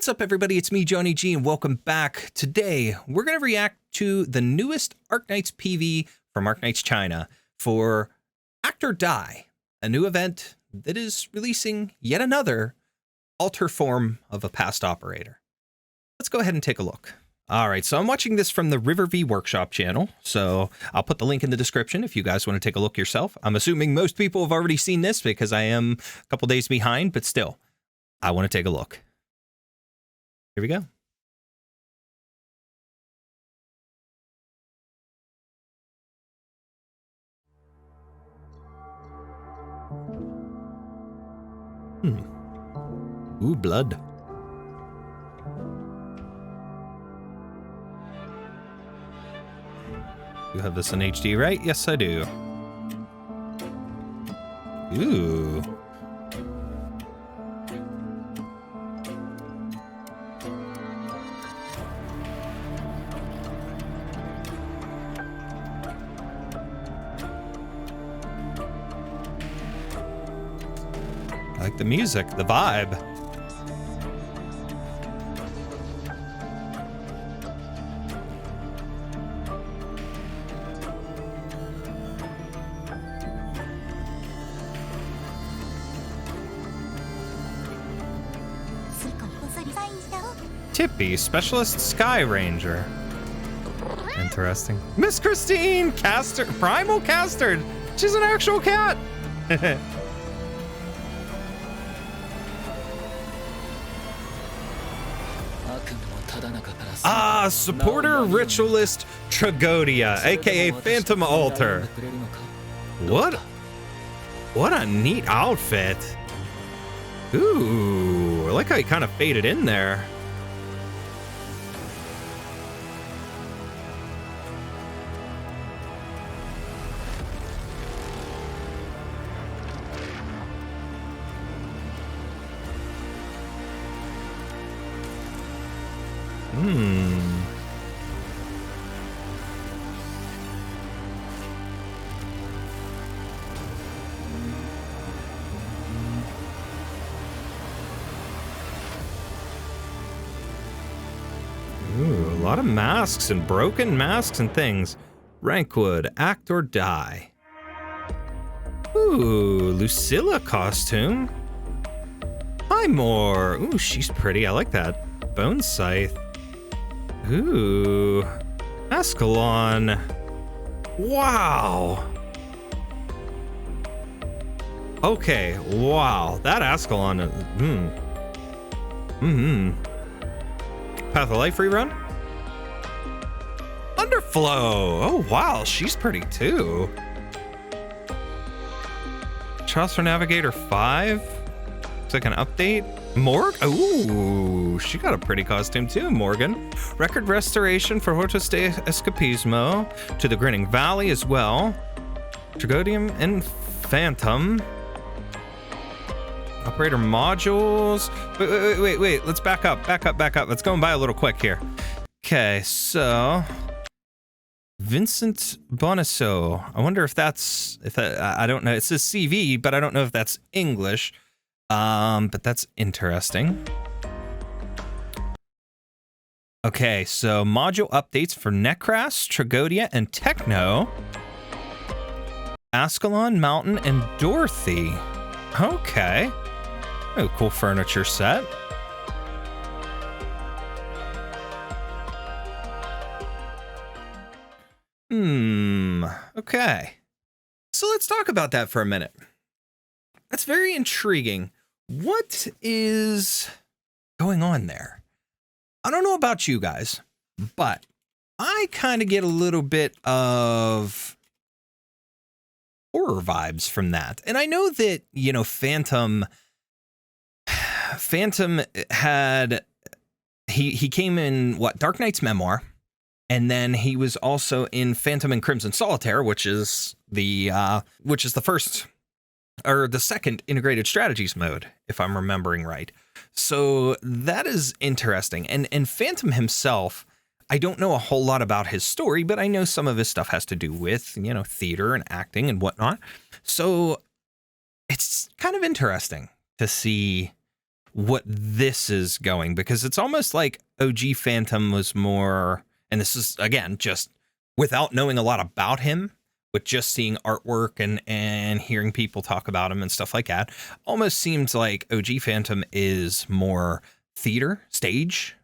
What's up, everybody? It's me, Johnny G, and welcome back. Today, we're going to react to the newest Arknights PV from Arknights China for Act or Die, a new event that is releasing yet another alter form of a past operator. Let's go ahead and take a look. All right, so I'm watching this from the River V Workshop channel, so I'll put the link in the description if you guys want to take a look yourself. I'm assuming most people have already seen this because I am a couple days behind, but still, I want to take a look. Here we go. Ooh, blood. You have this in HD, right? Yes, I do. Ooh. I like the music, the vibe. Tippy, Specialist Sky Ranger. Interesting. Miss Christine, Castard, Primal Castard. She's an actual cat. Ah, supporter ritualist Tragodia, aka Phantom Altar. What a neat outfit. Ooh, I like how he kind of faded in there. Ooh, a lot of masks and broken masks and things. Wrankwood, Act or Die. Ooh, Lucilla costume. Highmore. Ooh, she's pretty. I like that. Bone Scythe. Ooh. Ascalon. Wow. Okay, wow. That Ascalon. Path of Life rerun? Underflow! Oh wow, she's pretty too. Trials for Navigator 5? Looks like an update. Morg? Ooh, she got a pretty costume too, Morgan. Record Restoration for Hortus de Escapismo. To the Grinning Valley as well. Tragodium and Phantom. Operator modules. Wait. Let's back up. Let's go by a little quick here. Okay, so Vincent Bonasso. I wonder if that's I don't know. It says CV, but I don't know if that's English. But that's interesting. Okay, so module updates for Necras, Tragodia, and Techno. Ascalon, Mountain, and Dorothy. Okay. Oh, cool furniture set. Okay. So let's talk about that for a minute. That's very intriguing. What is going on there? I don't know about you guys, but I kind of get a little bit of horror vibes from that. And I know that, you know, Phantom had, he came in, what, Dark Knight's Memoir, and then he was also in Phantom and Crimson Solitaire, which is the first, or the second integrated strategies mode, if I'm remembering right. So that is interesting. And Phantom himself, I don't know a whole lot about his story, but I know some of his stuff has to do with, you know, theater and acting and whatnot. So it's kind of interesting to see what this is going, because it's almost like OG Phantom was more, and this is again just without knowing a lot about him, with just seeing artwork and hearing people talk about him and stuff like that, almost seems like OG Phantom is more theater, stage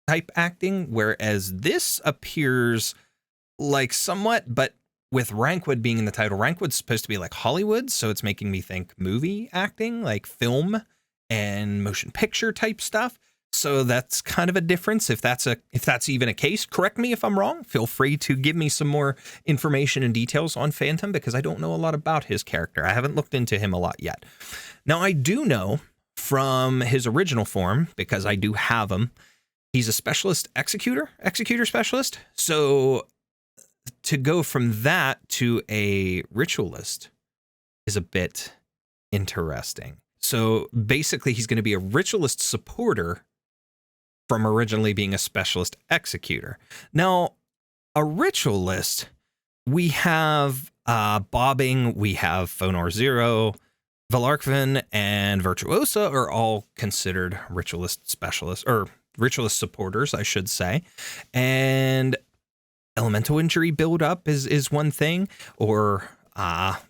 type acting, whereas this appears like somewhat, but with Wrankwood being in the title, Wrankwood's supposed to be like Hollywood, so it's making me think movie acting, like film and motion picture type stuff. So that's kind of a difference. If that's even a case, correct me if I'm wrong. Feel free to give me some more information and details on Phantom, because I don't know a lot about his character. I haven't looked into him a lot yet. Now, I do know from his original form, because I do have him, he's a specialist executor specialist. So to go from that to a ritualist is a bit interesting. So basically, he's going to be a ritualist supporter from originally being a specialist executor. Now, a ritualist, we have Bobbing, we have Fonor Zero, Valarkvin, and Virtuosa are all considered ritualist specialists, or ritualist supporters, I should say. And elemental injury buildup is one thing, or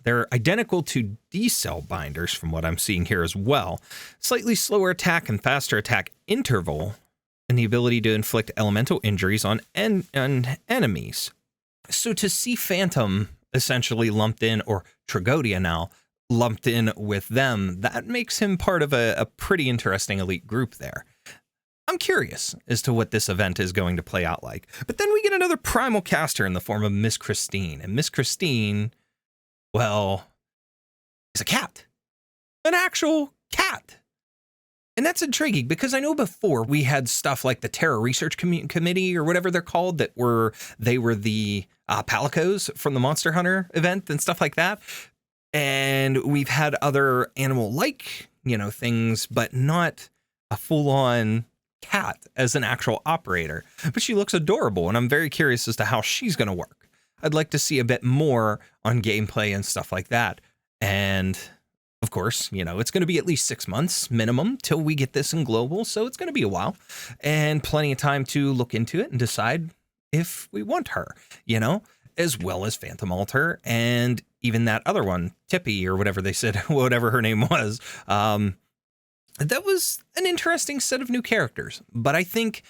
they're identical to D-cell binders from what I'm seeing here as well. Slightly slower attack and faster attack interval, and the ability to inflict elemental injuries on enemies. So to see Phantom essentially lumped in, or Tragodia now lumped in with them, that makes him part of a pretty interesting elite group there. I'm curious as to what this event is going to play out like. But then we get another primal caster in the form of Miss Christine. And Miss Christine, well, is a cat. An actual cat. And that's intriguing, because I know before we had stuff like the Terror Research Committee, or whatever they're called, that were the Palicos from the Monster Hunter event and stuff like that. And we've had other animal-like, things, but not a full-on cat as an actual operator. But she looks adorable, and I'm very curious as to how she's going to work. I'd like to see a bit more on gameplay and stuff like that. And of course, it's going to be at least 6 months minimum till we get this in global. So it's going to be a while, and plenty of time to look into it and decide if we want her, as well as Phantom Altar, and even that other one, Tippy, or whatever they said, whatever her name was. That was an interesting set of new characters, but I think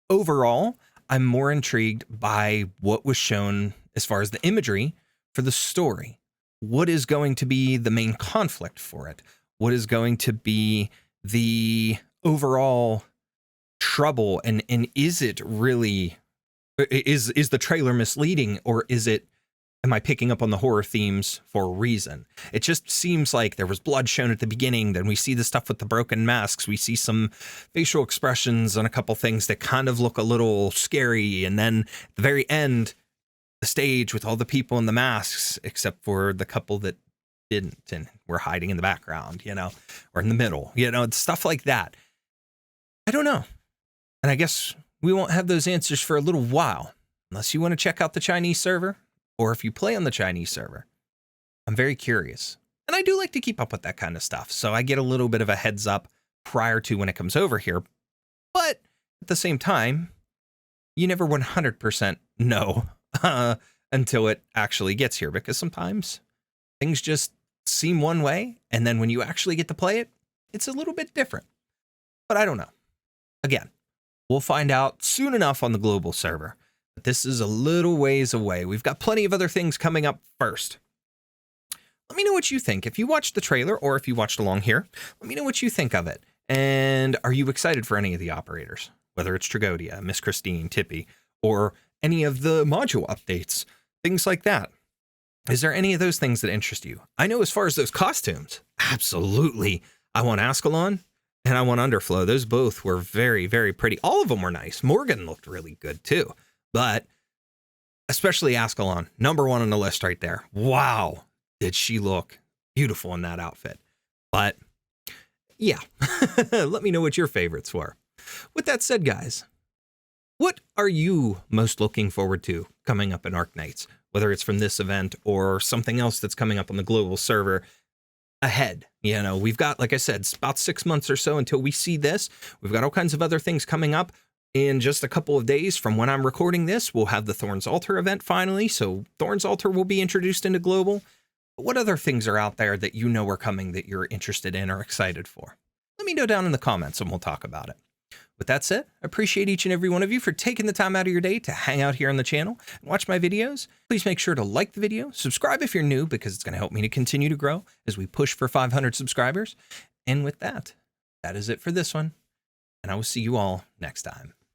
overall, I'm more intrigued by what was shown as far as the imagery for the story. What is going to be the main conflict for it? What is going to be the overall trouble? And is it really, is the trailer misleading, or am I picking up on the horror themes for a reason? It just seems like there was blood shown at the beginning. Then we see the stuff with the broken masks. We see some facial expressions on a couple things that kind of look a little scary. And then at the very end, the stage with all the people in the masks, except for the couple that didn't and were hiding in the background, or in the middle, stuff like that. I don't know. And I guess we won't have those answers for a little while, unless you want to check out the Chinese server, or if you play on the Chinese server. I'm very curious. And I do like to keep up with that kind of stuff, so I get a little bit of a heads up prior to when it comes over here. But at the same time, you never 100% know until it actually gets here, because sometimes things just seem one way, and then when you actually get to play it, it's a little bit different. But I don't know. Again, we'll find out soon enough on the global server. But this is a little ways away. We've got plenty of other things coming up first. Let me know what you think. If you watched the trailer, or if you watched along here, let me know what you think of it. And are you excited for any of the operators? Whether it's Tragodia, Miss Christine, Tippy, or any of the module updates, things like that. Is there any of those things that interest you? I know as far as those costumes, absolutely. I want Ascalon and I want Underflow. Those both were very, very pretty. All of them were nice. Morgan looked really good too. But especially Ascalon, number one on the list right there. Wow, did she look beautiful in that outfit. But yeah, let me know what your favorites were. With that said, guys, what are you most looking forward to coming up in Arknights? Whether it's from this event or something else that's coming up on the global server, ahead. You know, we've got, like I said, it's about 6 months or so until we see this. We've got all kinds of other things coming up. In just a couple of days from when I'm recording this, we'll have the Thorn's Altar event finally. So Thorn's Altar will be introduced into Global. But what other things are out there that you know are coming that you're interested in or excited for? Let me know down in the comments and we'll talk about it. With that said, I appreciate each and every one of you for taking the time out of your day to hang out here on the channel and watch my videos. Please make sure to like the video, subscribe if you're new because it's going to help me to continue to grow as we push for 500 subscribers. And with that, that is it for this one. And I will see you all next time.